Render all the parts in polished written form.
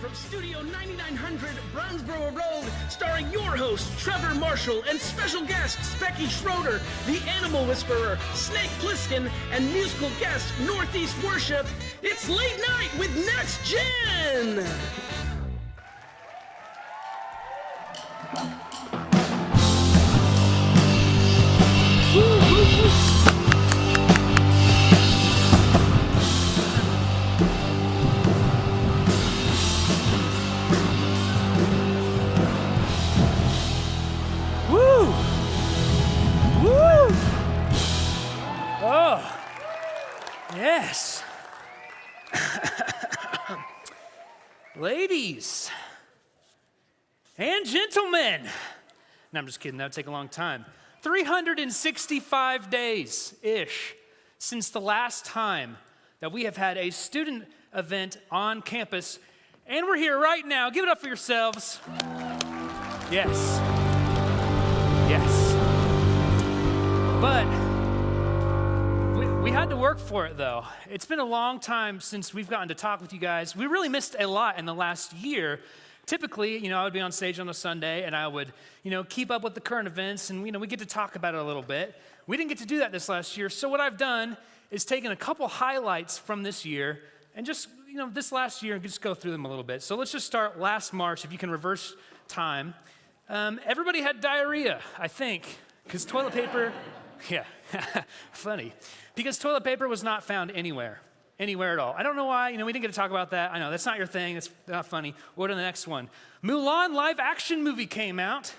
from Studio 9900 Brownsboro Road, starring your host, Trevor Marshall, and special guests, Becky Schroeder, the Animal Whisperer, Snake Plissken, and musical guest, Northeast Worship. It's Late Night with NextGen! Yes. Ladies and gentlemen. No, I'm just kidding. That would take a long time. 365 days-ish since the last time that we have had a student event on campus. And we're here right now. Give it up for yourselves. Yes. Yes. But we had to work for it, though. It's been a long time since we've gotten to talk with you guys. We really missed a lot in the last year. Typically, I would be on stage on a Sunday, and I would, keep up with the current events, and, we get to talk about it a little bit. We didn't get to do that this last year, so what I've done is taken a couple highlights from this year, and just, this last year, and just go through them a little bit. So let's just start last March, if you can reverse time. Everybody had diarrhea, I think, because toilet paper, yeah, funny. Because toilet paper was not found anywhere at all. I don't know why, we didn't get to talk about that. I know, that's not your thing, it's not funny. We'll go to the next one. Mulan live action movie came out.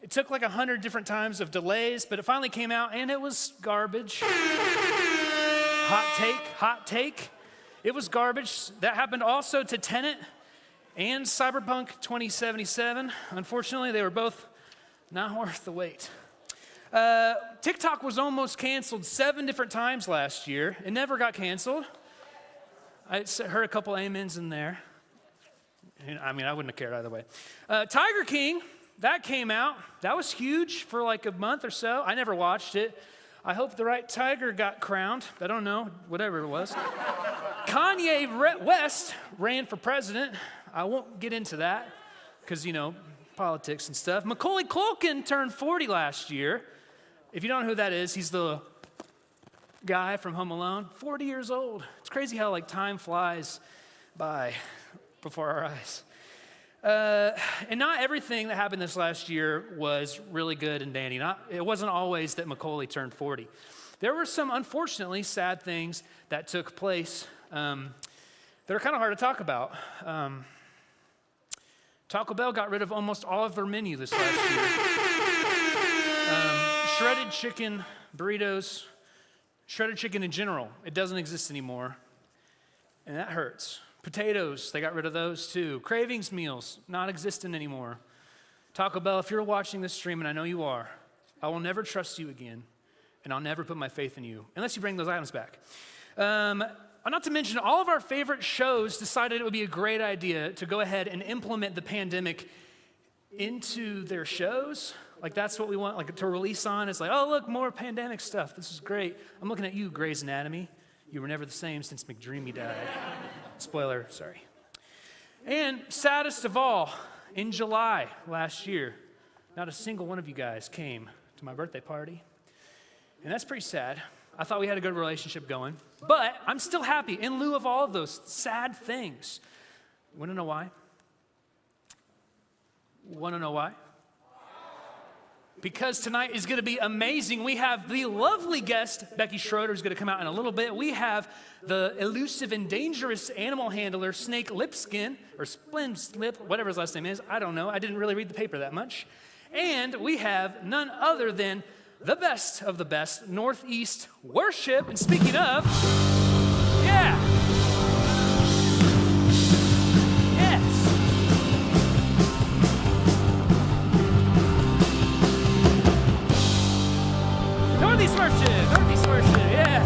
It took like 100 different times of delays, but it finally came out and it was garbage. Hot take. It was garbage. That happened also to Tenet and Cyberpunk 2077. Unfortunately, they were both not worth the wait. TikTok was almost canceled 7 different times last year. It never got canceled. I heard a couple amens in there. I wouldn't have cared either way. Tiger King, that came out. That was huge for like a month or so. I never watched it. I hope the right tiger got crowned. I don't know, whatever it was. Kanye West ran for president. I won't get into that because, politics and stuff. Macaulay Culkin turned 40 last year. If you don't know who that is, he's the guy from Home Alone, 40 years old. It's crazy how time flies by before our eyes. And not everything that happened this last year was really good and dandy. It wasn't always that Macaulay turned 40. There were some, unfortunately, sad things that took place that are kind of hard to talk about. Taco Bell got rid of almost all of their menu this last year. Shredded chicken, burritos, shredded chicken in general, it doesn't exist anymore, and that hurts. Potatoes, they got rid of those too. Cravings meals, not existent anymore. Taco Bell, if you're watching this stream, and I know you are, I will never trust you again, and I'll never put my faith in you, unless you bring those items back. Not to mention, all of our favorite shows decided it would be a great idea to go ahead and implement the pandemic into their shows. That's what we want, to release on. It's oh, look, more pandemic stuff. This is great. I'm looking at you, Grey's Anatomy. You were never the same since McDreamy died. Spoiler, sorry. And saddest of all, in July last year, not a single one of you guys came to my birthday party. And that's pretty sad. I thought we had a good relationship going. But I'm still happy in lieu of all of those sad things. You want to know why? Because tonight is going to be amazing. We have the lovely guest, Becky Schroeder, who's going to come out in a little bit. We have the elusive and dangerous animal handler, Snake Plissken, or Slip, whatever his last name is. I don't know. I didn't really read the paper that much. And we have none other than the best of the best, Northeast Worship. And speaking of, yes. Northeast Worship, yeah.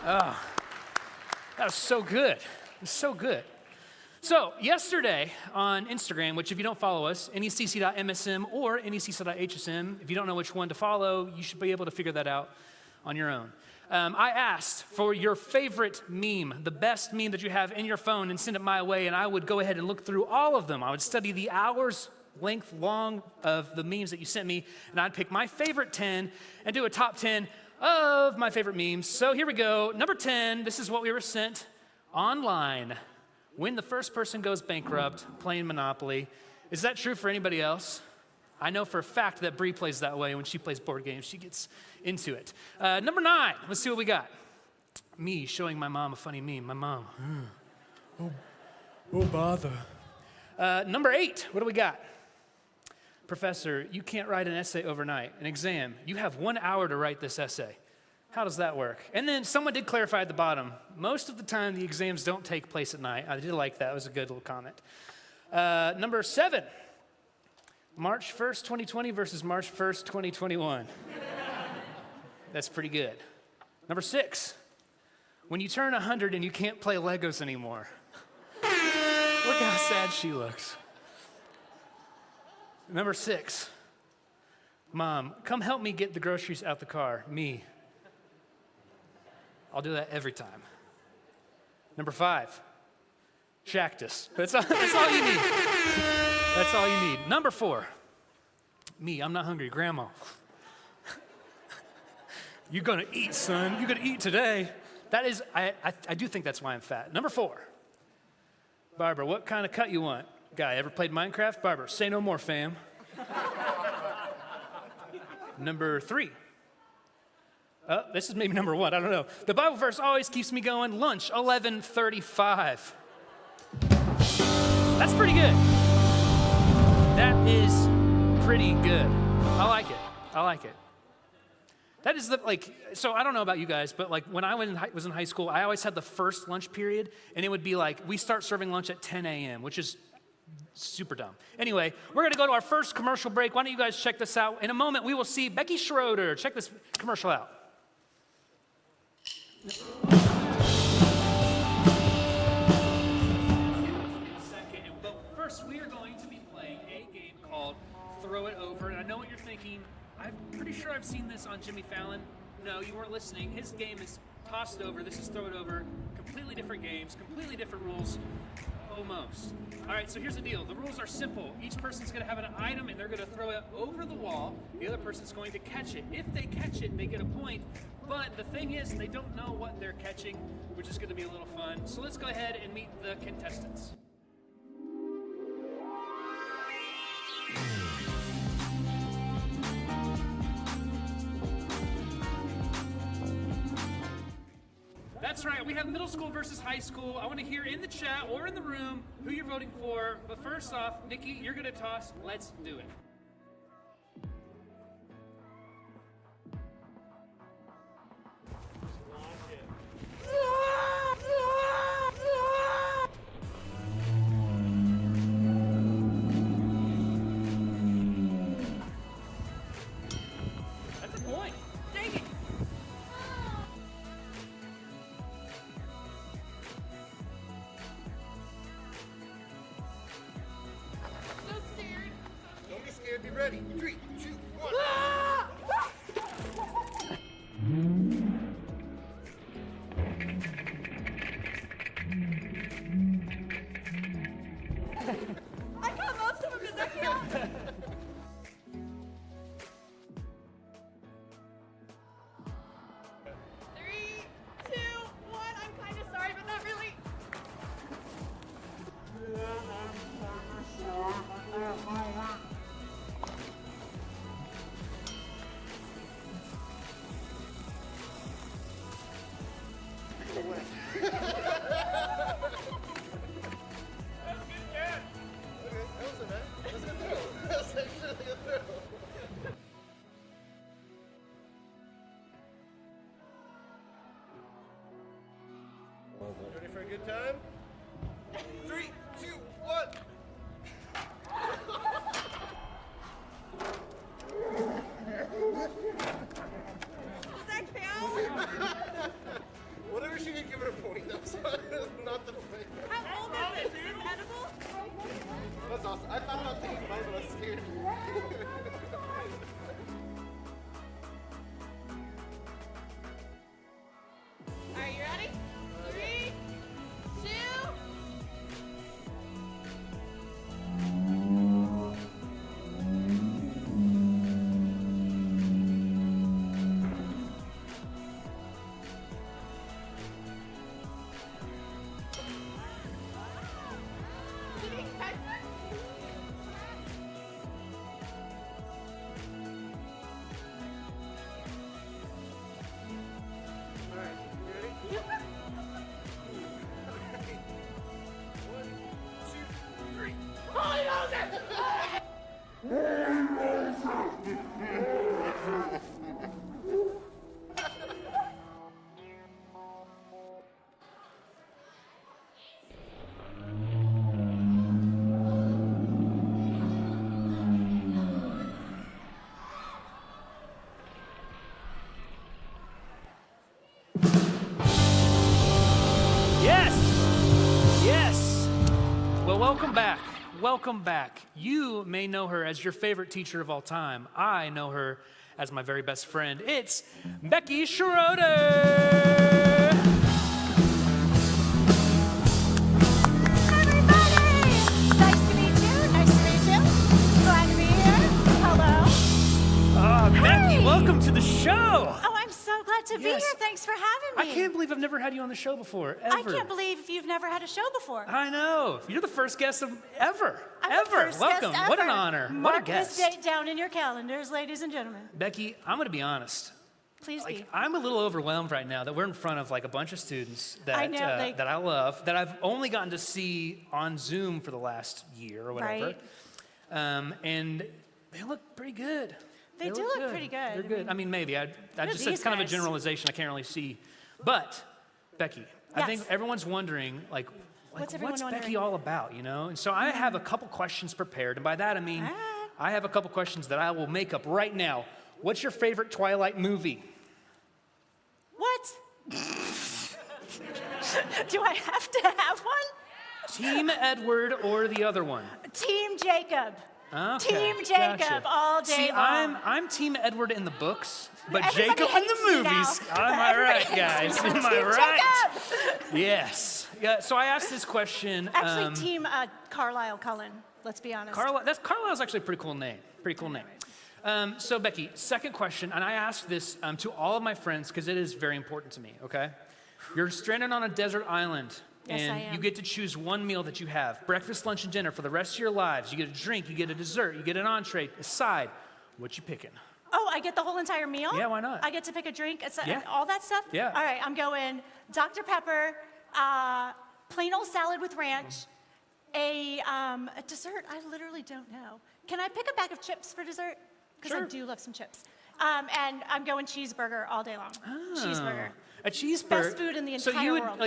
Oh, that was so good. It was so good. So yesterday on Instagram, which if you don't follow us, necc.msm or necc.hsm, if you don't know which one to follow, you should be able to figure that out on your own. I asked for your favorite meme, the best meme that you have in your phone, and send it my way, and I would go ahead and look through all of them. I would study the hours length long of the memes that you sent me, and I'd pick my favorite 10 and do a top 10 of my favorite memes. So here we go. Number 10, this is what we were sent online. When the first person goes bankrupt playing Monopoly. Is that true for anybody else? I know for a fact that Bree plays that way. When she plays board games, she gets into it. Number 9, let's see what we got. Me showing my mom a funny meme. My mom, oh bother. Number 8, what do we got? Professor, you can't write an essay overnight. An exam, you have 1 hour to write this essay. How does that work? And then someone did clarify at the bottom, most of the time the exams don't take place at night. I did like that. It was a good little comment. Number 7, March 1st, 2020 versus March 1st, 2021. That's pretty good. Number 6, when you turn 100 and you can't play Legos anymore. Look how sad she looks. Number 6, Mom, come help me get the groceries out the car. Me. I'll do that every time. Number 5, Shactus. That's all you need. That's all you need. Number 4, me, I'm not hungry. Grandma. You're gonna eat, son. You're gonna eat today. That is, I do think that's why I'm fat. Number 4, Barbara, what kind of cut you want? Guy, ever played Minecraft? Barbara, say no more, fam. Number 3. This is maybe number 1, I don't know. The Bible verse always keeps me going. Lunch, 11:35. That's pretty good. That is pretty good. I like it. I like it. That is so I don't know about you guys, but like when I was in high school, I always had the first lunch period, and it would be like, we start serving lunch at 10 a.m., which is super dumb. Anyway, we're gonna go to our first commercial break. Why don't you guys check this out? In a moment, we will see Becky Schroeder. Check this commercial out. But first, we are going to be playing a game called Throw It Over. And I know what you're thinking. I'm pretty sure I've seen this on Jimmy Fallon. No, you weren't listening. His game is Toss It Over. This is Throw It Over. Completely different games, completely different rules. Almost. All right, so here's the deal. The rules are simple. Each person's going to have an item, and they're going to throw it over the wall. The other person's going to catch it. If they catch it, they get a point. But the thing is, they don't know what they're catching, which is going to be a little fun. So let's go ahead and meet the contestants. That's right, we have middle school versus high school. I want to hear in the chat or in the room who you're voting for. But first off, Nikki, you're going to toss. Let's do it. That's a point. Dang it. Don't be scared, be ready. 3, 2, 1. I got most of them, does that count? 3, 2, 1. I'm kind of sorry, but not really. Ready for a good time? 3, 2, 1. Does that count? Whatever she could give her a point. That's not the point. How old is this? Is this edible? That's awesome. I thought about taking mine, but I was scared. Yes. Well, welcome back. Welcome back. You may know her as your favorite teacher of all time. I know her as my very best friend. It's Becky Schroeder. Becky, welcome to the show. Oh, I'm so glad to be here. Thanks for having me. I can't believe I've never had you on the show before, ever. I can't believe you've never had a show before. I know. You're the first guest ever. I'm the first Welcome. guest ever. What an honor. Mark what a guest. this date down in your calendars, ladies and gentlemen. Becky, I'm going to be honest. Please be. I'm a little overwhelmed right now that we're in front of a bunch of students that I know, that I love, that I've only gotten to see on Zoom for the last year or whatever. Right. And they look pretty good. They do look pretty good. They're good. I mean, maybe. I just, it's kind of a generalization. I can't really see. But, Becky, I think everyone's wondering, what's Becky all about, you know? And so I have a couple questions prepared. And by that, I mean, I have a couple questions that I will make up right now. What's your favorite Twilight movie? What? Do I have to have one? Team Edward or the other one? Team Jacob. Okay, Team Jacob gotcha. all day long. I'm Team Edward in the books, but Everybody Jacob in hates the me movies. now. Am I right, guys? Team Am I right? Jacob. Yes. Yeah. So I asked this question. Actually, Team Carlisle Cullen. Let's be honest. Carlisle's actually a pretty cool name. Pretty cool name. So Becky, second question, and I asked this to all of my friends because it is very important to me. Okay, you're stranded on a desert island. Yes, and I am. you get to choose one meal that you have, breakfast, lunch, and dinner for the rest of your lives. You get a drink, you get a dessert, you get an entree, a side. What you picking? Oh, I get the whole entire meal? Yeah, why not? I get to pick a drink, Yeah. all that stuff? Yeah. All right, I'm going Dr. Pepper, plain old salad with ranch, a dessert, I literally don't know. Can I pick a bag of chips for dessert? Because Sure. I do love some chips. And I'm going cheeseburger all day long. Cheeseburger. A cheeseburger. Best food in the entire world. So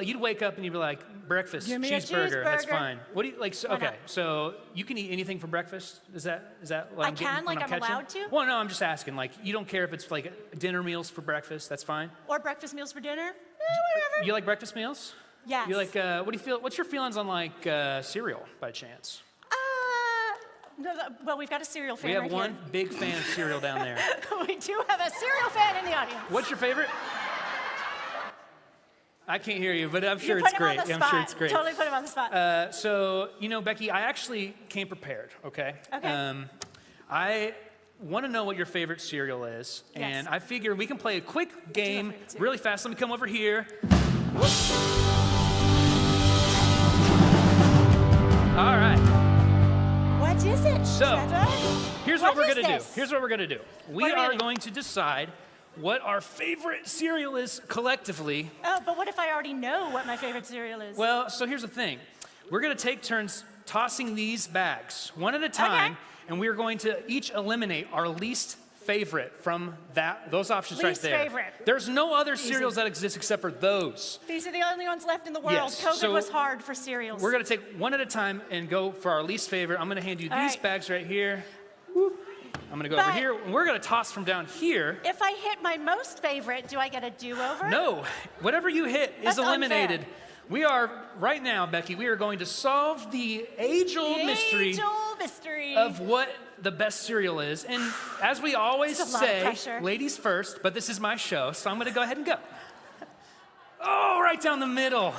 you'd wake up and you'd be like, breakfast, Give me a cheeseburger. That's cheeseburger. fine. What do you like? So, Why okay, not? so you can eat anything for breakfast. Is that what I I'm getting? can, what like I'm catching? allowed to? Well, no, I'm just asking. Like, you don't care if it's like dinner meals for breakfast. That's fine. Or breakfast meals for dinner? Whatever. You like breakfast meals? Yes. You like? What do you feel? What's your feelings on cereal by chance? Well, we've got a cereal fan We have right one big fan of cereal down there. here. We do have a cereal fan in the audience. What's your favorite? I can't hear you, but I'm sure You it's put him on great. the I'm spot. sure it's great. Totally put him on the spot. So, Becky, I actually came prepared, okay? Okay. I want to know what your favorite cereal is, and Yes. I figure we can play a quick game favorite cereal. really fast. Let me come over here. All right. What is it, So, Trevor? here's what we're is going to do. this? Here's what we're going to do. We What are we are gonna do? going to decide what our favorite cereal is collectively. Oh, but what if I already know what my favorite cereal is? Well, so here's the thing. We're going to take turns tossing these bags one at a time, and we are going to each eliminate our least favorite from those options Least right there. favorite. There's no other cereals that exist except for those. These are the only ones left in the world. Yes, COVID so was hard for cereals. We're going to take one at a time and go for our least favorite. I'm going to hand you All these right. bags right here. I'm going to go over But- here, and we're going to toss from down here. If I hit my most favorite, do I get a do-over? No, whatever you hit is That's eliminated. unfair. We are, right now, Becky, we are going to solve the age-old mystery Age-old mystery. of what the best cereal is. And as we always It's a lot of say, pressure. ladies first, but this is my show, so I'm going to go ahead and go. Oh, right down the middle.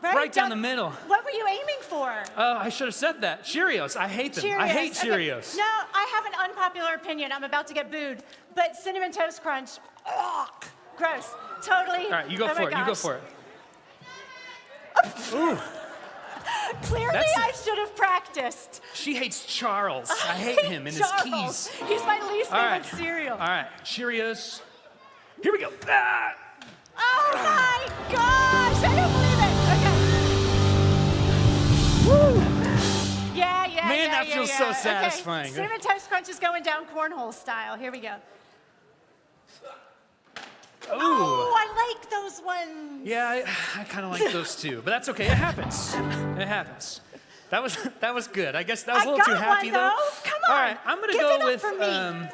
Right down the middle. What were you aiming for? Oh, I should have said that. Cheerios. I hate them. I hate Okay. Cheerios. No, I have an unpopular opinion. I'm about to get booed. But Cinnamon Toast Crunch, ugh, gross. Totally. All right, you go oh for my it. You go gosh. for it. Ooh, Clearly, That's- I should have practiced. she hates Charles. I hate him and his Charles. keys. He's my least All favorite right. cereal. All right, Cheerios. Here we go. Ah! Oh my gosh! I don't believe it. Okay. Woo! Yeah. Man, that feels so satisfying. Okay. Cinnamon Toast Crunch is going down cornhole style. Here we go. Ooh. Oh, I like those ones. Yeah, I kind of like those too, but that's okay. It happens. It happens. That was good. I guess that was a little too happy though. Come on. All right, I'm gonna Give go it up with. for me.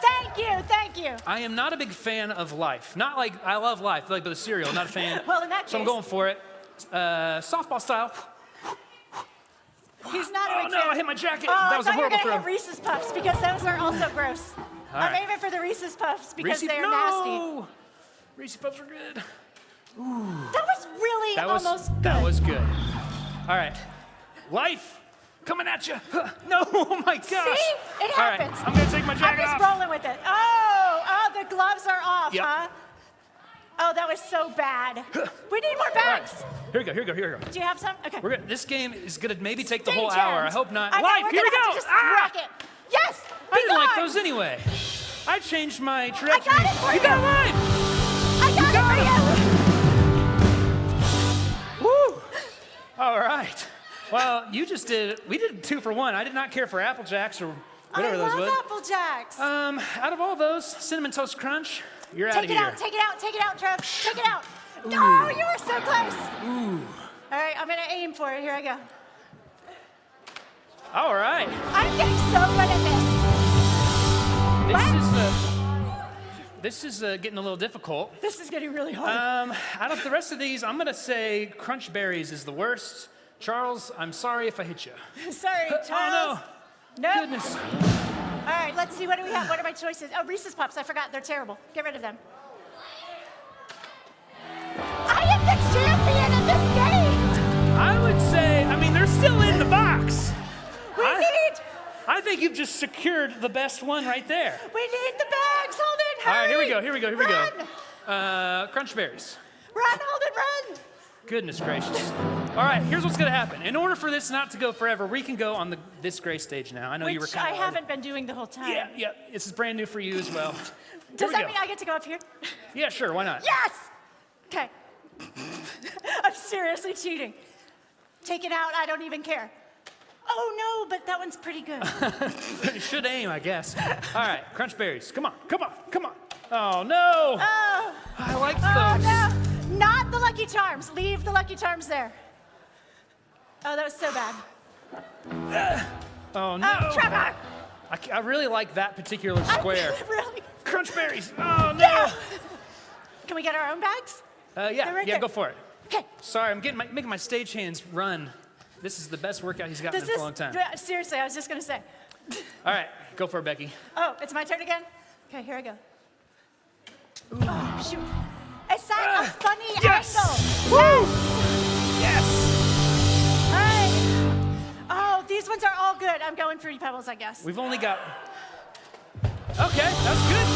Thank you. I am not a big fan of Life. Not like I love Life, like the cereal. Not a fan. Well, in that so I'm case- going for it. Softball style. He's not a Oh big no! fan. I hit my jacket. Oh, That was a I thought you were horrible gonna throw. hit Reese's Puffs because those are also gross. All I'm right. aiming for the Reese's Puffs because Reese's, they're no! nasty. Reese's Puffs are good. That was really almost good. That was good. All right, Life coming at you. No! Oh my gosh! See? It All right, happens. I'm gonna take my I'm jacket just off. rolling with it. Oh, the gloves are off, Yep. huh? Oh, that was so bad. We need more All right, bags. here we go. Do you have some? Okay. We're good. This game is gonna maybe take the Stay whole hour. I jammed. hope not. I know, Life, we're here we gonna have go. to just rock it. Yes. I didn't like gone. those anyway. I changed my I trajectory. got it for You you. got Life. I got it for you. Woo! All right. Well, we did 2 for 1. I did not care for Apple Jacks or whatever I those love was. Apple Jacks. Out of all those, Cinnamon Toast Crunch, you're out of Take it here. out, take it out, Trev. Take it out. Oh, you were so close. Ooh. All right, I'm gonna aim for it. Here I go. All right. I'm getting so good at This is getting a little difficult. this. This is getting really hard. Out of the rest of these, I'm gonna say Crunch Berries is the worst. Charles, I'm sorry if I hit you. Sorry, Charles. Oh no. no! Goodness. All right, let's see. What do we have? What are my choices? Oh, Reese's Puffs. I forgot. They're terrible. Get rid of them. I am the champion of this game. I would say, they're still in the box. I We think you've just secured the best one right there. need the bags. Hold it. All right, here we Hurry. go. Run. Crunch Berries. Run, hold it, run. Goodness gracious. All right, here's what's gonna happen. In order for this not to go forever, we can go on this gray stage now. I know you were Which kind I of haven't been doing the whole time. Yeah. This is brand new for you as well. Does we that go. mean I get to go up here? Yeah, sure, why not? Yes! Okay. I'm seriously cheating. Take it out, I don't even care. Oh no, but that one's pretty good. You should aim, I guess. All right, Crunch Berries. Come on. Oh no! Oh, I like oh those. no. Not the Lucky Charms. Leave the Lucky Charms there. Oh, that was so bad. Oh no! Oh, Trevor! I really like that particular square. Really? Crunch Berries. Oh no! Yeah. Can we get our own bags? Yeah, They're right there. go for it. Okay. Sorry, I'm making my stage hands run. This is the best workout he's gotten in a long time. Seriously, I was just gonna say. All right, go for it, Becky. Oh, it's my turn again? Okay, here I go. Oh, shoot. Is that a funny yes! angle? Woo! Yes! Yes! All right. Oh, these ones are all good. I'm going Fruity Pebbles, I guess. We've only got. Okay, that's good.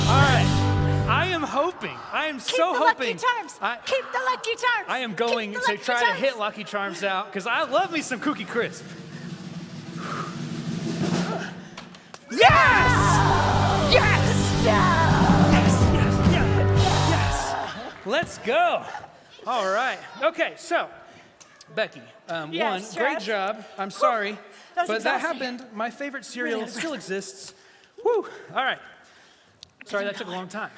All right. I am hoping. I am Keep so the hoping. Lucky Charms. Keep the Lucky Charms. I am going Keep to the Lucky try to Charms. hit Lucky Charms out because I love me some Cookie Crisp. Yes! Yes! Yes! Let's go. All right. Okay, so, Becky, Yes, great Trev. job. I'm sorry, That was but that exhausting. happened. My favorite cereal Really still exists. Woo! All right. Sorry, that took a long time.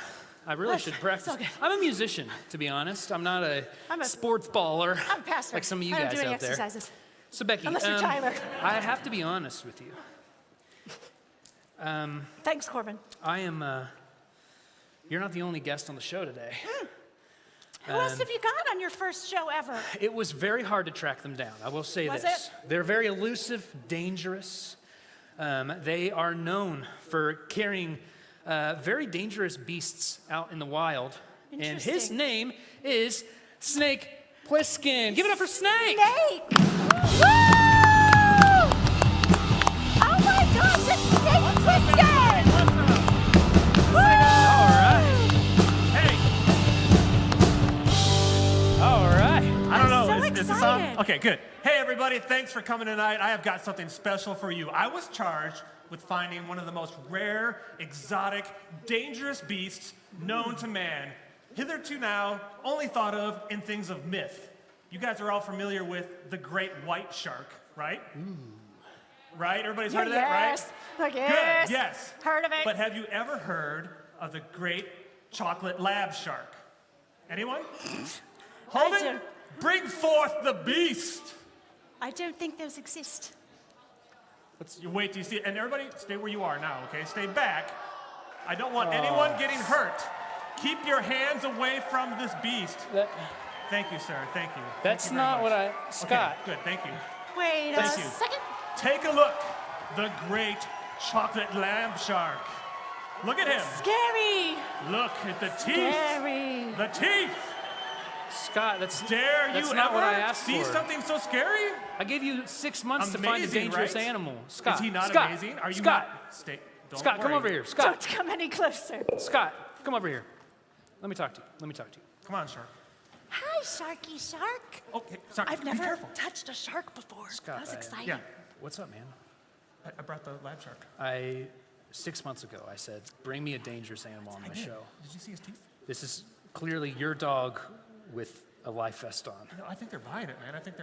I really That's- should it's practice. all good. I'm a musician, to be honest. I'm not a I'm a- sports baller I'm a pastor. like some of you I don't guys do any out there. exercises. So, Becky, Unless you're Tyler. I have to be honest with you. Thanks, Corbin. I am. You're not the only guest on the show today. Who else have you got on your first show ever? It was very hard to track them down. I will say Was this. it? They're very elusive, dangerous. They are known for carrying very dangerous beasts out in the wild. And his Interesting. name is Snake Plissken. Give it up for Snake! Snake! Woo! Oh my gosh, it's Snake Plissken! All right. Hey. All right. I don't know. so Is this on? excited. Okay, good. Hey, everybody. Thanks for coming tonight. I have got something special for you. I was charged with finding one of the most rare, exotic, dangerous beasts known to man. Hitherto now, only thought of in things of myth. You guys are all familiar with the great white shark, right? right? Everybody's heard of that, right? Yes. Yes. Good, yes. Heard of it. But have you ever heard of the great chocolate lab shark? Anyone? Holden, do. bring forth the beast. I don't think those exist. You wait till you see it. And everybody, stay where you are now, okay? Stay back. I don't want anyone getting hurt. Keep your hands away from this beast. Thank you, sir. Thank you. That's Thank you very not much. what I... Scott. Okay, good, thank you. Wait Thank a you. second. Take a look. The great chocolate lamb shark. Look at him. Scary. Look at the teeth. Scary. The teeth. Scott, that's Dare you not what I ever asked see for. something so scary? I gave you 6 months to find a Amazing, dangerous right? animal. Scott, Is he not Scott, amazing? Are you Scott, not? Stay. Don't Scott, come worry. over here. Scott, Don't come any closer. Scott, come over here. Let me talk to you. Let me talk to you. Come on, shark. Hi, Sharky Shark. Okay, sorry. I've be never careful. touched a shark before. Scott, That's exciting. Yeah, What's up, man? I brought the lab shark. 6 months ago, I said, bring me a dangerous animal on my show. Did you see his teeth? This is clearly your dog with a life vest on. No, I think they're buying it, man. I think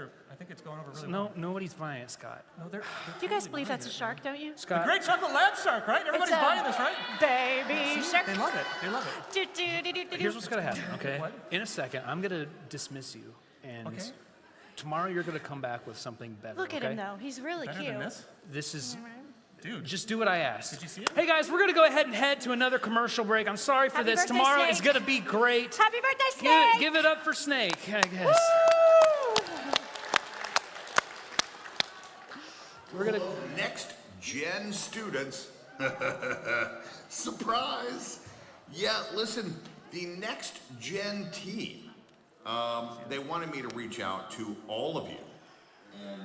it's going over really No, well. nobody's buying it, Scott. No, they're You guys totally believe buying that's a it. shark, don't you? Scott, Great chocolate lab shark, right? Everybody's It's a buying this, right? Baby shark. They love it. They love it. Do, do, do, do, do, here's do. what's gonna happen, okay? What? In a second, I'm gonna dismiss you, and Okay. tomorrow you're gonna come back with something better. Look at okay? him, though. He's really Better cute. than this? This is Dude. just do what I asked. Did you see it? Hey guys, we're gonna go ahead and head to another commercial break. I'm sorry for Happy this. birthday, Tomorrow Snake. is gonna be great. Happy birthday, Snake! Give it up for Snake, I guess. Woo! We're gonna. NextGen students. Surprise. Yeah, listen, the NextGen team, they wanted me to reach out to all of you. And,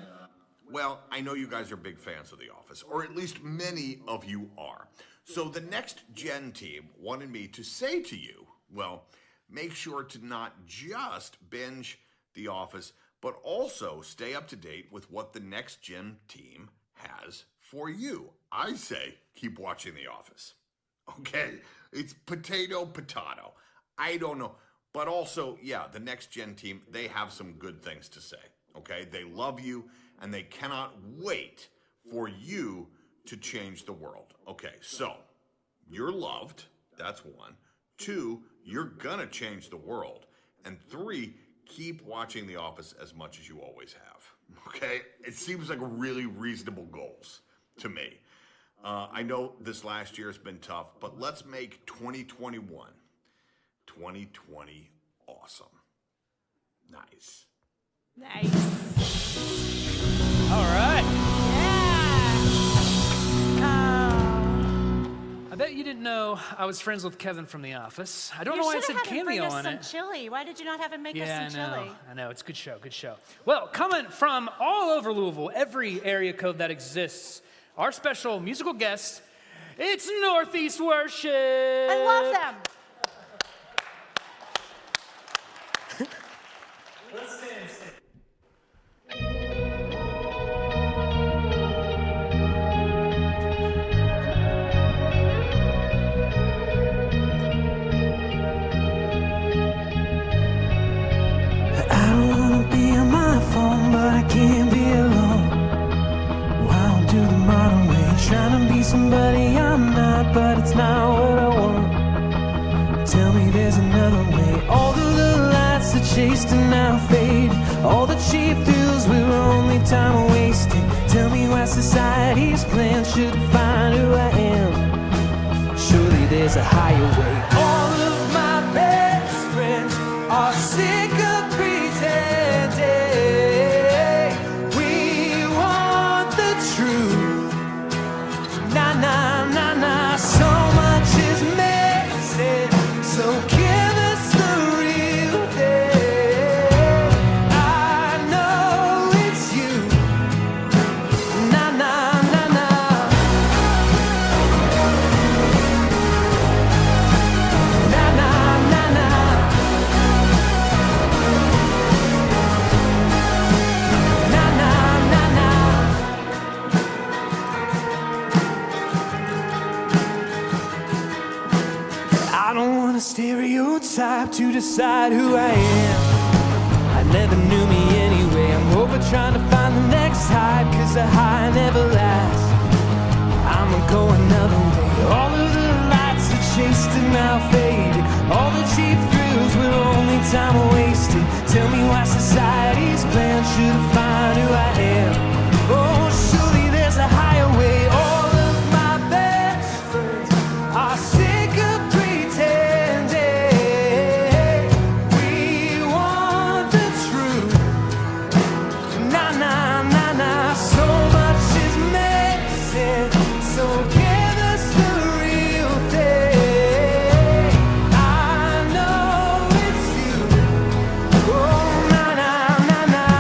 well, I know you guys are big fans of The Office, or at least many of you are. So the NextGen team wanted me to say to you, well, make sure to not just binge The Office, but also stay up to date with what the NextGen team has for you. I say keep watching The Office. Okay? It's potato. I don't know. But also, yeah, the NextGen team, they have some good things to say. Okay? They love you, and they cannot wait for you to change the world. Okay, so you're loved. That's 1. 2, you're gonna change the world. And 3, keep watching The Office as much as you always have. Okay? It seems like really reasonable goals to me. I know this last year has been tough, but let's make 2020 awesome. Nice. Nice. All right. Yeah. I bet you didn't know I was friends with Kevin from The Office. I don't You know why I should said have had him bring cameo us on some it. chili. Why did you not have him make Yeah, us some chili? I know. It's a good show, good show. Well, coming from all over Louisville, every area code that exists, our special musical guest, it's Northeast Worship. I love them. I don't wanna be on my phone, but I can't be alone. Why do the modern way? Trying to be somebody I'm not, but it's not what I want. Tell me there's another way. All the little lights that chased and now fade. All the cheap thrills we were only time wasting. Tell me why society's plan should define who I am. Surely there's a higher way. All of my best friends are sick of pretending. We want the truth. Nah, nah, nah, nah. So much is missing. So give us the real thing. I know it's you. Nah, nah, nah, nah. Nah, nah, nah, nah. Nah, nah, nah, nah. I don't want a stereotype to decide who I am. I never knew me anyway. I'm hoping trying to find the next high, 'cause the high never lasts. I'ma go another way. All of the lights that chased are now faded. All the cheap thrills were only time wasted. Tell me why society's plan should define who I am. Oh, surely there's a higher way. All of my best friends are sick of pretending. We want the truth. Nah, nah, nah, nah. So much is missing. So give us the real thing. I know it's you. Oh, nah, nah, nah, nah.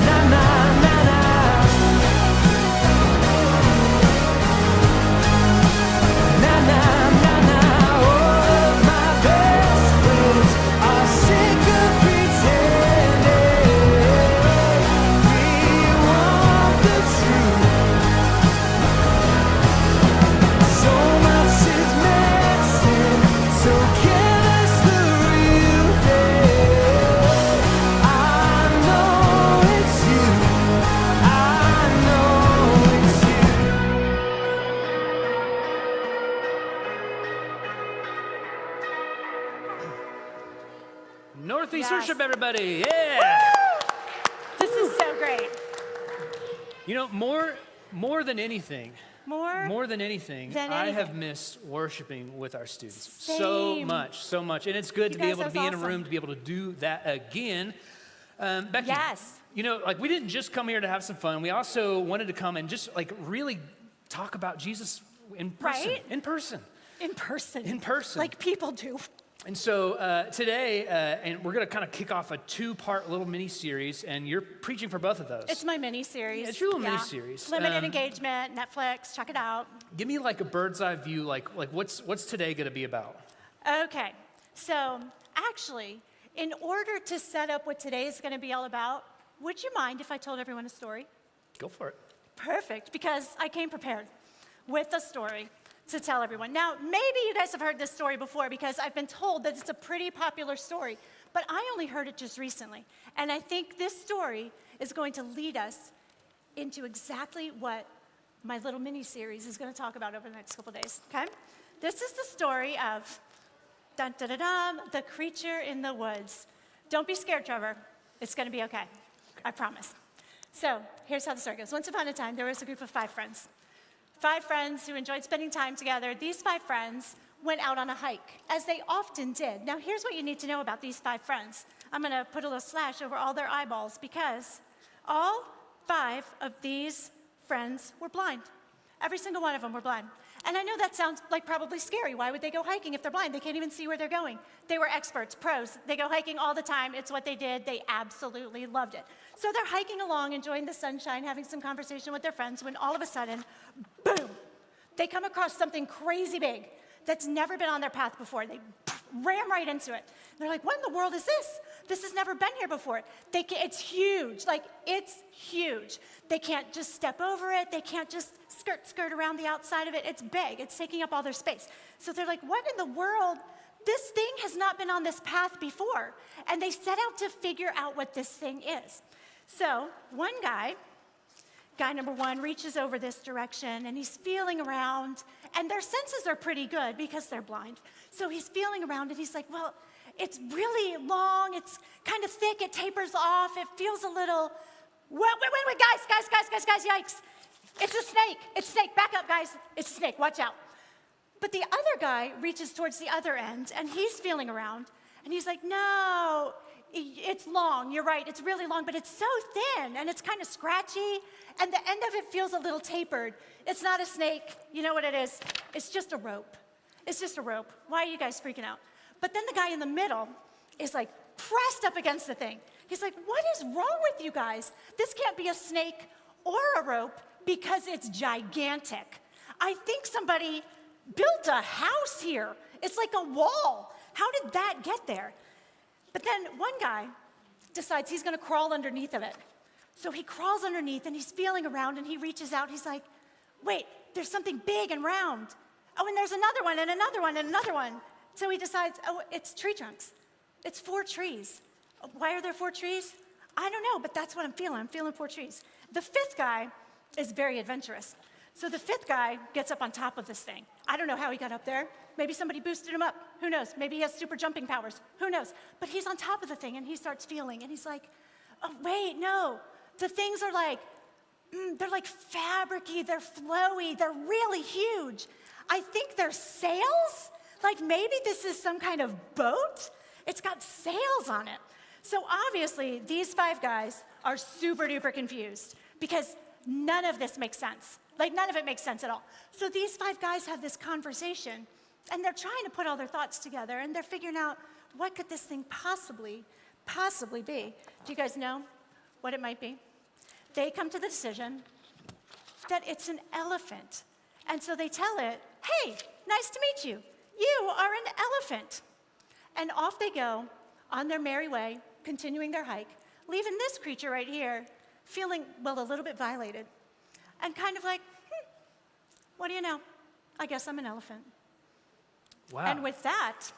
Nah, nah, nah, nah. Nah, nah, nah, nah. All of my best friends are sick of pretending. We want the truth. So much is missing. So give us the real thing. I know it's you. I know it's you. Northeast Yes. worship, everybody. Yeah. This is so great. You know, more than anything, More than anything, than I have anything. missed worshiping with our students so Same. much. And it's good You to be guys, able to that's be in a awesome. room, to be able to do that again. Becky, Yes. you know, like we didn't just come here to have some fun. We also wanted to come and just like really talk about Jesus in person. Right? In person. in person. In person. Like people do. And so today, and we're going to kind of kick off a 2-part little mini series, and you're preaching for both of those. It's my mini series. Yeah, it's your little mini-series. Limited engagement, Netflix, check it out. Give me like a bird's eye view, like what's today going to be about? Okay, so actually, in order to set up what today is going to be all about, would you mind if I told everyone a story? Go for it. Perfect, because I came prepared with a story to tell everyone. Now, maybe you guys have heard this story before because I've been told that it's a pretty popular story, but I only heard it just recently. And I think this story is going to lead us into exactly what my little mini-series is going to talk about over the next couple days, okay? This is the story of, dun, dun, dun, dun, the creature in the woods. Don't be scared, Trevor. It's going to be okay. I promise. So here's how the story goes. Once upon a time, there was a group of 5 friends. 5 friends who enjoyed spending time together. These 5 friends went out on a hike, as they often did. Now, here's what you need to know about these 5 friends. I'm going to put a little slash over all their eyeballs because all 5 of these friends were blind. Every single one of them were blind. And I know that sounds like probably scary. Why would they go hiking if they're blind? They can't even see where they're going. They were experts, pros. They go hiking all the time. It's what they did. They absolutely loved it. So they're hiking along, enjoying the sunshine, having some conversation with their friends, when all of a sudden, boom, they come across something crazy big that's never been on their path before. They ram right into it. They're like, what in the world is this? This has never been here before. It's huge. Like, it's huge. They can't just step over it. They can't just skirt around the outside of it. It's big. It's taking up all their space. So they're like, what in the world? This thing has not been on this path before. And they set out to figure out what this thing is. So one guy number 1, reaches over this direction, and he's feeling around, and their senses are pretty good because they're blind. So he's feeling around, and he's like, well, it's really long, it's kind of thick, it tapers off, it feels a little, wait, guys, yikes. It's a snake, back up, guys, it's a snake, watch out. But the other guy reaches towards the other end, and he's feeling around, and he's like, no, it's long, you're right, it's really long, but it's so thin, and it's kind of scratchy, and the end of it feels a little tapered. It's not a snake, you know what it is? It's just a rope. It's just a rope. Why are you guys freaking out? But then the guy in the middle is like pressed up against the thing. He's like, what is wrong with you guys? This can't be a snake or a rope because it's gigantic. I think somebody built a house here. It's like a wall. How did that get there? But then one guy decides he's going to crawl underneath of it. So he crawls underneath, and he's feeling around, and he reaches out. He's like, wait, there's something big and round. Oh, and there's another one, and another one, and another one. So he decides, oh, it's tree trunks. It's 4 trees. Why are there 4 trees? I don't know, but that's what I'm feeling. I'm feeling 4 trees. The 5th guy is very adventurous. So the 5th guy gets up on top of this thing. I don't know how he got up there. Maybe somebody boosted him up. Who knows? Maybe he has super jumping powers. Who knows? But he's on top of the thing, and he starts feeling, and he's like, oh, wait, no. The things are like, they're like fabricy, they're flowy, they're really huge. I think they're sails? Like maybe this is some kind of boat? It's got sails on it. So obviously, these 5 guys are super duper confused because none of this makes sense. Like none of it makes sense at all. So these 5 guys have this conversation, and they're trying to put all their thoughts together, and they're figuring out what could this thing possibly be. Do you guys know what it might be? They come to the decision that it's an elephant. And so they tell it, hey, nice to meet you. You are an elephant. And off they go on their merry way, continuing their hike, leaving this creature right here feeling, well, a little bit violated. And kind of like, what do you know? I guess I'm an elephant. Wow. And with that,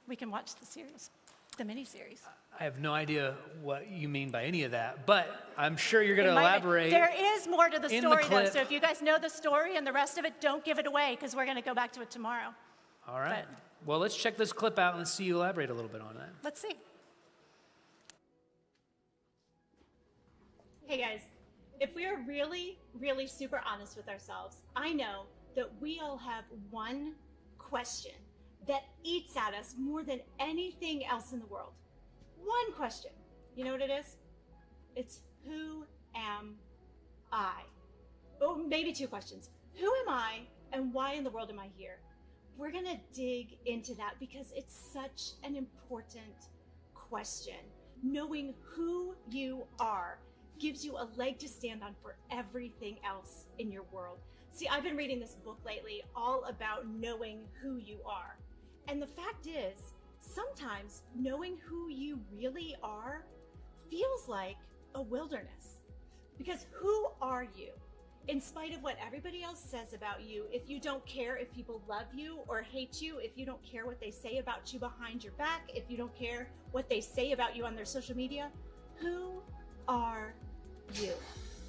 we can watch the series, the mini-series. I have no idea what you mean by any of that, but I'm sure you're going to elaborate. There is more to the story, though, clip. so if you guys know the story and the rest of it, don't give it away, because we're going to go back to it tomorrow. All right. But Well, let's check this clip out and let's see you elaborate a little bit on that. let's see. Hey guys, if we are really, really super honest with ourselves, I know that we all have one question that eats at us more than anything else in the world. One question. You know what it is? It's who am I? Oh, maybe 2 questions. Who am I and why in the world am I here? We're gonna dig into that because it's such an important question. Knowing who you are gives you a leg to stand on for everything else in your world. See, I've been reading this book lately all about knowing who you are. And the fact is, sometimes knowing who you really are feels like a wilderness. Because who are you? In spite of what everybody else says about you, if you don't care if people love you or hate you, if you don't care what they say about you behind your back, if you don't care what they say about you on their social media, who are you?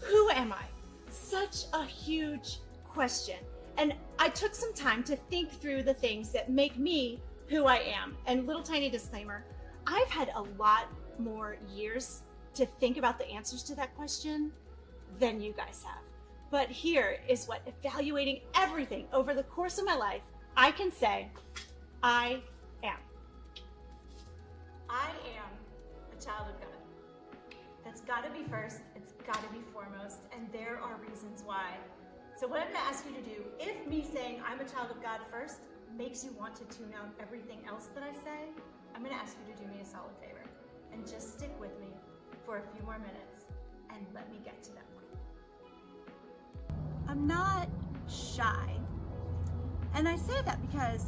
Who am I? Such a huge question. And I took some time to think through the things that make me who I am. And little tiny disclaimer, I've had a lot more years to think about the answers to that question than you guys have. But here is what, evaluating everything over the course of my life, I can say, I am. I am a child of God. That's gotta be first, it's gotta be foremost, and there are reasons why. So what I'm gonna ask you to do, if me saying I'm a child of God first makes you want to tune out everything else that I say, I'm gonna ask you to do me a solid favor and just stick with me for a few more minutes and let me get to that point. I'm not shy. And I say that because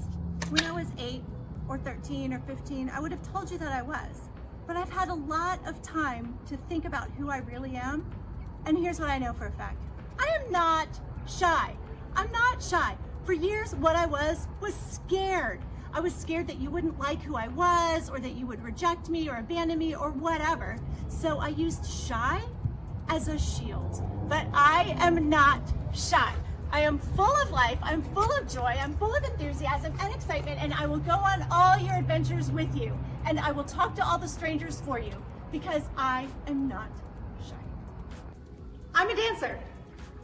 when I was 8 or 13 or 15, I would have told you that I was. But I've had a lot of time to think about who I really am. And here's what I know for a fact. I am not shy. I'm not shy. For years, what I was scared. I was scared that you wouldn't like who I was, or that you would reject me or abandon me or whatever. So I used shy as a shield. But I am not shy. I am full of life, I'm full of joy, I'm full of enthusiasm and excitement, and I will go on all your adventures with you. And I will talk to all the strangers for you, because I am not shy. I'm a dancer.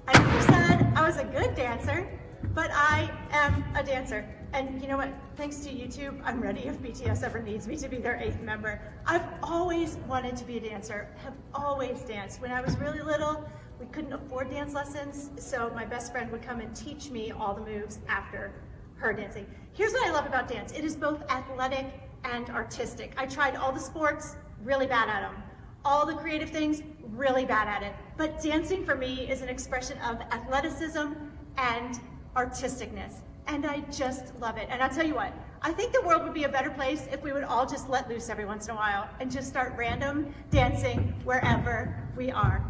I never said I was a good dancer, but I am a dancer. And you know what? Thanks to YouTube, I'm ready if BTS ever needs me to be their 8th member. I've always wanted to be a dancer, have always danced. When I was really little, we couldn't afford dance lessons, so my best friend would come and teach me all the moves after her dancing. Here's what I love about dance. It is both athletic and artistic. I tried all the sports, really bad at them. All the creative things, really bad at it. But dancing for me is an expression of athleticism and artisticness. And I just love it. And I'll tell you what, I think the world would be a better place if we would all just let loose every once in a while and just start random dancing wherever we are.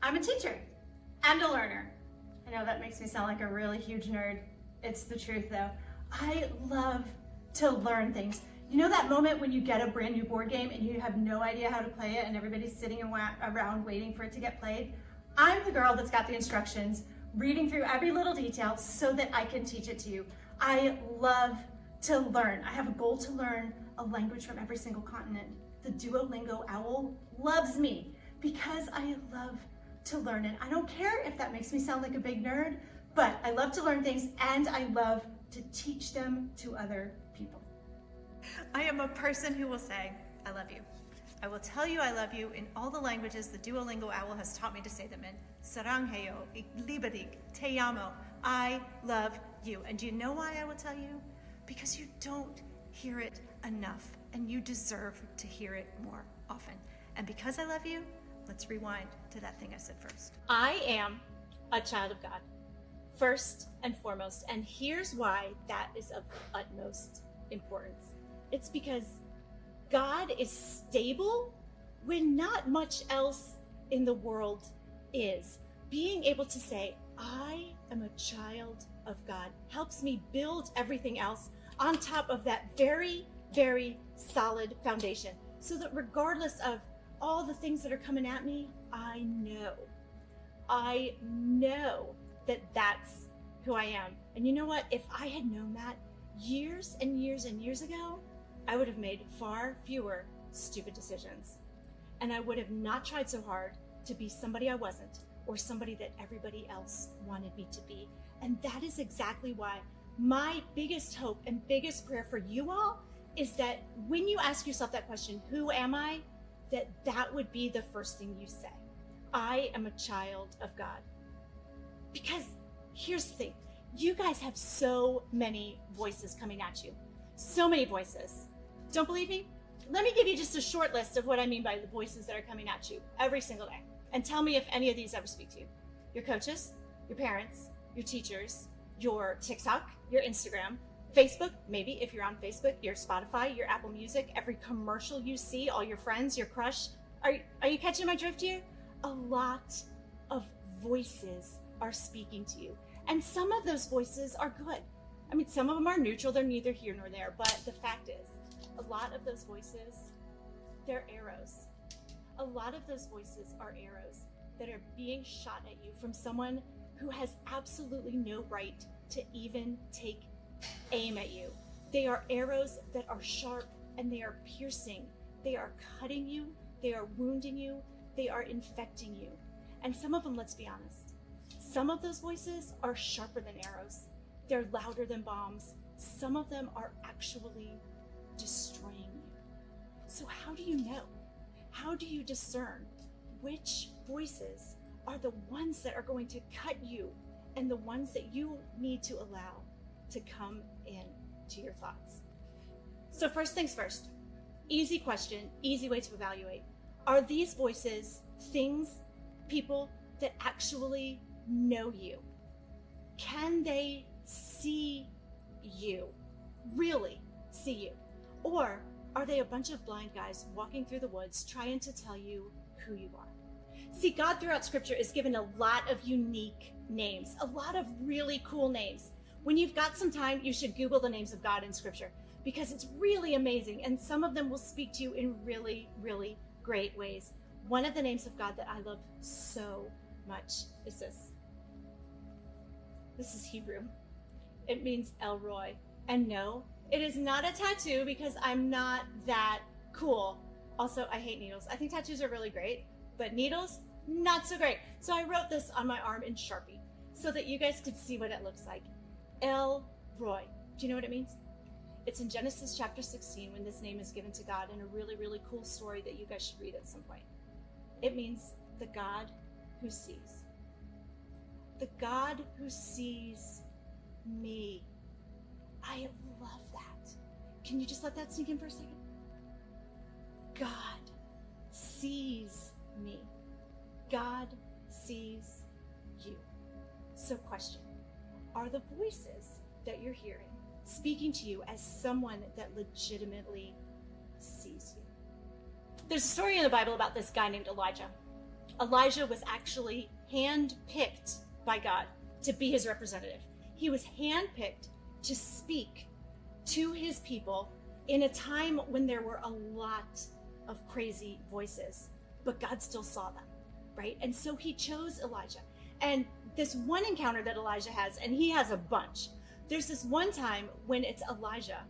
I'm a teacher and a learner. I know that makes me sound like a really huge nerd. It's the truth though. I love to learn things. You know that moment when you get a brand new board game and you have no idea how to play it and everybody's sitting around waiting for it to get played? I'm the girl that's got the instructions, reading through every little detail so that I can teach it to you. I love to learn. I have a goal to learn a language from every single continent. The Duolingo owl loves me because I love to learn it. I don't care if that makes me sound like a big nerd, but I love to learn things and I love to teach them to other people. I am a person who will say, I love you. I will tell you I love you in all the languages the Duolingo owl has taught me to say them in. Sarangheyo, Iglibadik, Te amo. I love you. And do you know why I will tell you? Because you don't hear it enough, and you deserve to hear it more often. And because I love you, let's rewind to that thing I said first. I am a child of God, first and foremost. And here's why that is of utmost importance. It's because God is stable when not much else in the world is. Being able to say, I am a child of God, helps me build everything else on top of that very, very solid foundation. So that regardless of all the things that are coming at me, I know that that's who I am. And you know what? If I had known that years and years and years ago, I would have made far fewer stupid decisions. And I would have not tried so hard to be somebody I wasn't, or somebody that everybody else wanted me to be. And that is exactly why my biggest hope and biggest prayer for you all is that when you ask yourself that question, who am I? That would be the first thing you say. I am a child of God. Because here's the thing, you guys have so many voices coming at you. So many voices. Don't believe me? Let me give you just a short list of what I mean by the voices that are coming at you every single day. And tell me if any of these ever speak to you. Your coaches, your parents, your teachers, your TikTok, your Instagram, Facebook, maybe if you're on Facebook, your Spotify, your Apple Music, every commercial you see, all your friends, your crush. Are you catching my drift here? A lot of voices are speaking to you. And some of those voices are good. I mean, some of them are neutral, they're neither here nor there, but the fact is, a lot of those voices, they're arrows. A lot of those voices are arrows that are being shot at you from someone who has absolutely no right to even take aim at you. They are arrows that are sharp and they are piercing. They are cutting you, they are wounding you, they are infecting you. And some of them, let's be honest, some of those voices are sharper than arrows. They're louder than bombs. Some of them are actually destroying you. So how do you know? How do you discern which voices are the ones that are going to cut you and the ones that you need to allow to come in to your thoughts? So first things first, easy question, easy way to evaluate. Are these voices things, people that actually know you? Can they see you? Really see you? Or are they a bunch of blind guys walking through the woods trying to tell you who you are? See, God throughout Scripture is given a lot of unique names, a lot of really cool names. When you've got some time, you should Google the names of God in Scripture because it's really amazing, and some of them will speak to you in really, really great ways. One of the names of God that I love so much is this. This is Hebrew. It means Elroy. And no, it is not a tattoo because I'm not that cool. Also, I hate needles. I think tattoos are really great, but needles, not so great. So I wrote this on my arm in Sharpie so that you guys could see what it looks like. Elroy. Do you know what it means? It's in Genesis chapter 16 when this name is given to God in a really, really cool story that you guys should read at some point. It means the God who sees. The God who sees me. I love that. Can you just let that sink in for a second? God sees me. God sees you. So question, are the voices that you're hearing speaking to you as someone that legitimately sees you? There's a story in the Bible about this guy named Elijah. Elijah was actually handpicked by God to be his representative. He was handpicked to speak to his people in a time when there were a lot of crazy voices, but God still saw them, right? And so he chose Elijah. And this one encounter that Elijah has, and he has a bunch, there's this one time when it's Elijah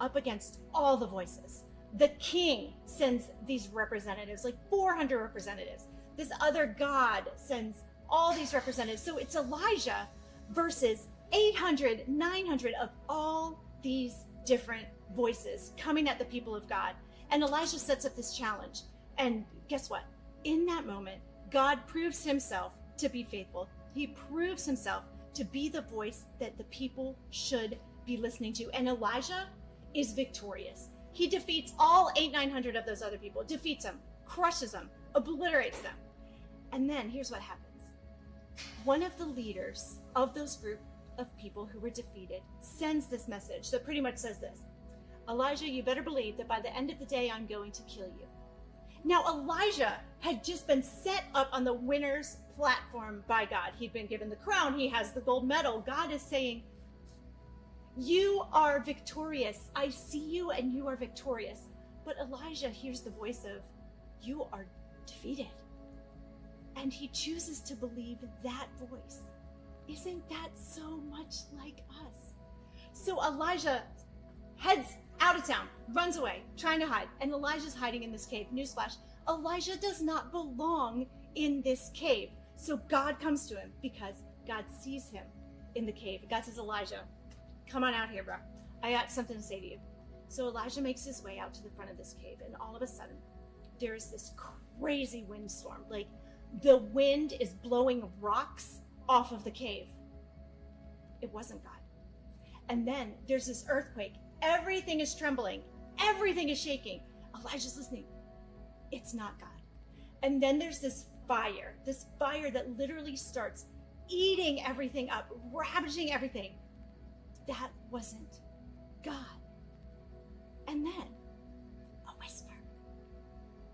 up against all the voices. The king sends these representatives, like 400 representatives. This other god sends all these representatives. So it's Elijah versus 800, 900 of all these different voices coming at the people of God. And Elijah sets up this challenge. And guess what? In that moment, God proves himself to be faithful. He proves himself to be the voice that the people should be listening to. And Elijah is victorious. He defeats all 900 of those other people, defeats them, crushes them, obliterates them. And then here's what happens. One of the leaders of those group of people who were defeated sends this message that pretty much says this: Elijah, you better believe that by the end of the day, I'm going to kill you. Now, Elijah had just been set up on the winner's platform by God. He'd been given the crown. He has the gold medal. God is saying, you are victorious. I see you and you are victorious. But Elijah hears the voice of, you are defeated. And he chooses to believe that voice. Isn't that so much like us? So Elijah heads out of town, runs away, trying to hide. And Elijah's hiding in this cave. Newsflash, Elijah does not belong in this cave. So God comes to him because God sees him in the cave. God says, Elijah, come on out here, bro. I got something to say to you. So Elijah makes his way out to the front of this cave. And all of a sudden, there is this crazy windstorm. Like the wind is blowing rocks off of the cave. It wasn't God. And then there's this earthquake. Everything is trembling. Everything is shaking. Elijah's listening. It's not God. And then there's this fire that literally starts eating everything up, ravaging everything. That wasn't God. And then a whisper.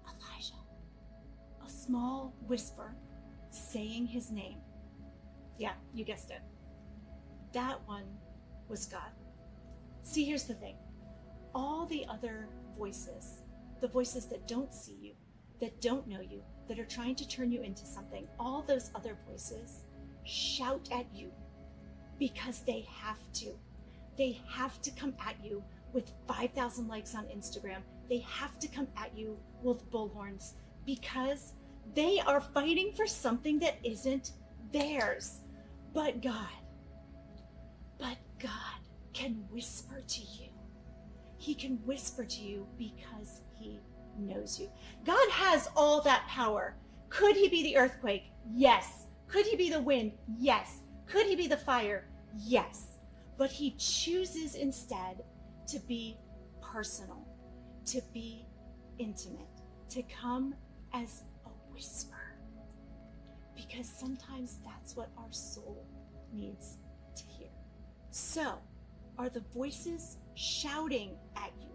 Elijah. A small whisper saying his name. Yeah, you guessed it. That one was God. See, here's the thing. All the other voices, the voices that don't see you, that don't know you, that are trying to turn you into something, all those other voices shout at you because they have to. They have to come at you with 5,000 likes on Instagram. They have to come at you with bullhorns because they are fighting for something that isn't theirs. But God can whisper to you. He can whisper to you because he knows you. God has all that power. Could he be the earthquake? Yes. Could he be the wind? Yes. Could he be the fire? Yes. But he chooses instead to be personal, to be intimate, to come as a whisper. Because sometimes that's what our soul needs to hear. So, are the voices shouting at you?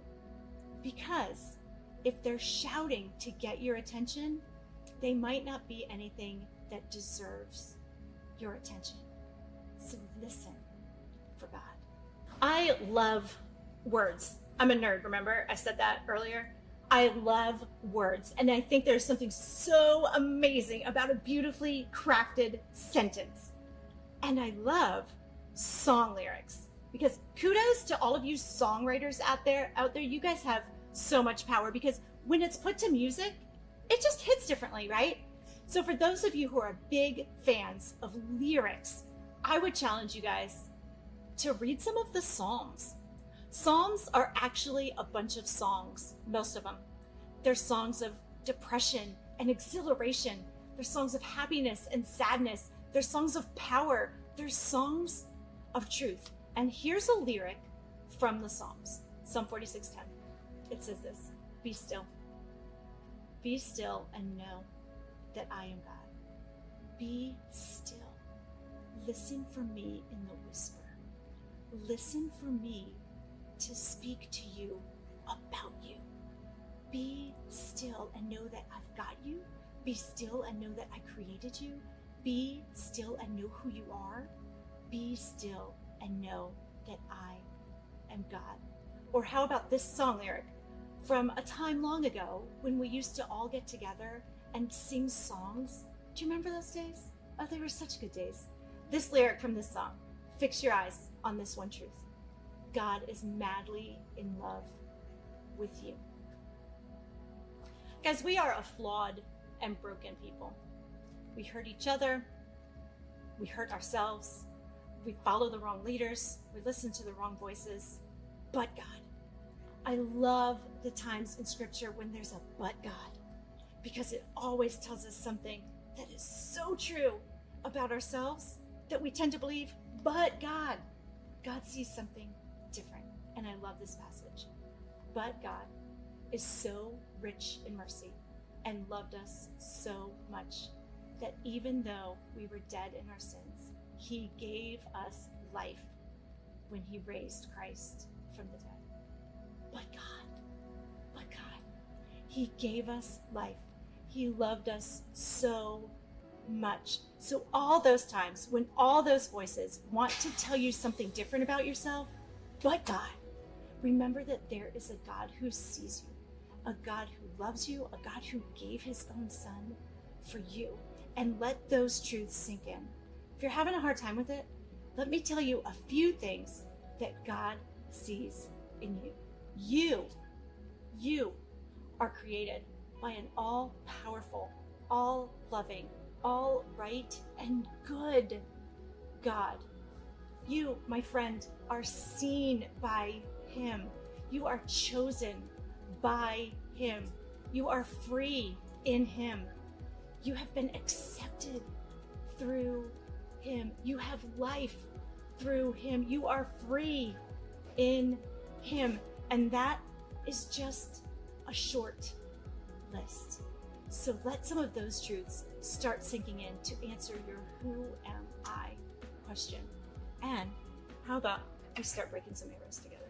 Because if they're shouting to get your attention, they might not be anything that deserves your attention. So listen for God. I love words. I'm a nerd, remember? I said that earlier. I love words. And I think there's something so amazing about a beautifully crafted sentence. And I love song lyrics. Because kudos to all of you songwriters out there, you guys have so much power because when it's put to music, it just hits differently, right? So for those of you who are big fans of lyrics, I would challenge you guys to read some of the Psalms. Psalms are actually a bunch of songs, most of them. They're songs of depression and exhilaration. They're songs of happiness and sadness. They're songs of power. They're songs of truth. And here's a lyric from the Psalms, Psalm 46:10. It says this: be still. Be still and know that I am God. Be still. Listen for me in the whisper. Listen for me to speak to you about you. Be still and know that I've got you. Be still and know that I created you. Be still and know who you are. Be still and know that I am God? Or how about this song lyric from a time long ago when we used to all get together and sing songs? Do you remember those days? Oh, they were such good days. This lyric from this song: fix your eyes on this one truth. God is madly in love with you. Guys, we are a flawed and broken people. We hurt each other. We hurt ourselves. We follow the wrong leaders. We listen to the wrong voices. But God. I love the times in Scripture when there's a but God, because it always tells us something that is so true about ourselves that we tend to believe, but God. God sees something different. And I love this passage. But God is so rich in mercy and loved us so much that even though we were dead in our sins, he gave us life when he raised Christ from the dead. But God, he gave us life. He loved us so much. So all those times when all those voices want to tell you something different about yourself, but God, remember that there is a God who sees you, a God who loves you, a God who gave his own son for you. And let those truths sink in. If you're having a hard time with it, let me tell you a few things that God sees in you. You are created by an all-powerful, all-loving, all-right, and good God. You, my friend, are seen by him. You are chosen by him. You are free in him. You have been accepted through him. You have life through him. You are free in him. And that is just a short list. So let some of those truths start sinking in to answer your who am I question. And how about we start breaking some arrows together?